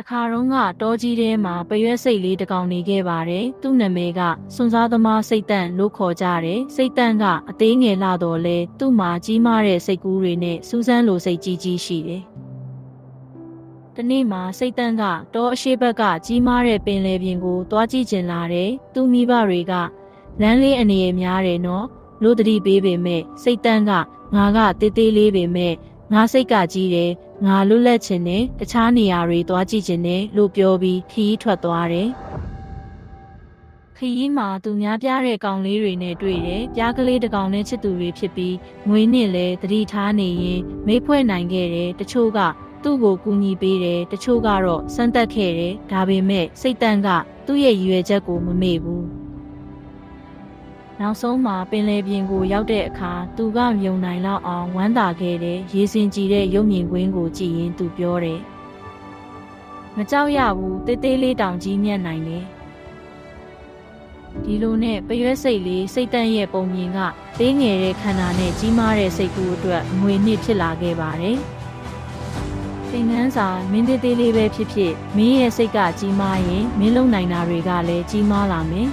တခါတော့ကတောကြီးထဲမှာပရွက်စိတ်လေးတစ်ကောင်နေခဲ့ပါတယ်။သူ့နာမည်ကစွန်စားသမားစိတ်တန့်လို့ခေါ်ကြတယ်။စိတ်တန့်ကအသေးငယ်လာတော့လဲသူ့မှာကြီးမားတဲ့စိတ်ကူးတွေနဲ့စူးစမ်းလိုစိတ်ကြီးကြီးရှိတယ်။တနေ့မှာစိတ်တန့်ကတောအရှိဘက်ကကြီးမားတဲ့ပင်လယ်ပြင်ကိုသွားကြည့်ကျင်လာတယ်။သူ့မိဘတွေကလမ်းလေးအနေနဲ့များတယ်နော်။လို့တတိပေးပေမဲ့စိတ်တန့်ကငါကတေးသေးလေးပေမဲ့ငါစိတ်ကကြီးတယ်ငါလွတ်လပ်ချင်တယ်တခြားနေရာတွေသွားကြည့်ချင်တယ်လို့ပြောပြီးခရီးထွက်သွားတယ်ခရီးမှာသူများပြတဲ့ကောင်လေးတွေနဲ့တွေ့တယ်ပြားကလေးတစ်ကောင်နဲ့ချစ်သူတွေဖြစ်ပြီးငွေနဲ့လဲတတိထားနေရင်မိဖွဲ့နိုင်ခဲ့တယ်တချို့ကသူ့ကိုကူညီပေးတယ်တချို့ကတော့စမ်းသက်ခဲ့တယ်ဒါပေမဲ့စိတ်တန့်ကသူ့ရဲ့ရည်ရွယ်ချက်ကိုမမေ့ဘူးနောက်ဆုံးမှာပင်လယ်ပြင်ကိုရောက်တဲ့အခါသူကမြုံနိုင်လောက်အောင်ဝမ်းသာခဲ့တဲ့ရေစင်ကြည်တဲ့ရုပ်မြင်ကွင်းကိုကြည့်ရင်သူပြောတယ်မကြောက်ရဘူးတေးသေးလေးတောင်ကြီးမြတ်နိုင်တယ်ဒီလိုနဲ့ပရွက်စိတ်လေးစိတ်တန့်ရဲ့ပုံမြင်ကသေးငယ်တဲ့ခန္ဓာနဲ့ကြီးမားတဲ့စိတ်ကူးအတွက်ငွေနှစ်ဖြစ်လာခဲ့ပါတယ်သင်ခန်းစာမင်းသေးသေးလေးပဲဖြစ်ဖြစ်မင်းရဲ့စိတ်ကကြီးမားရင်မင်းလုံနိုင်တာတွေကလည်းကြီးမားလာမယ်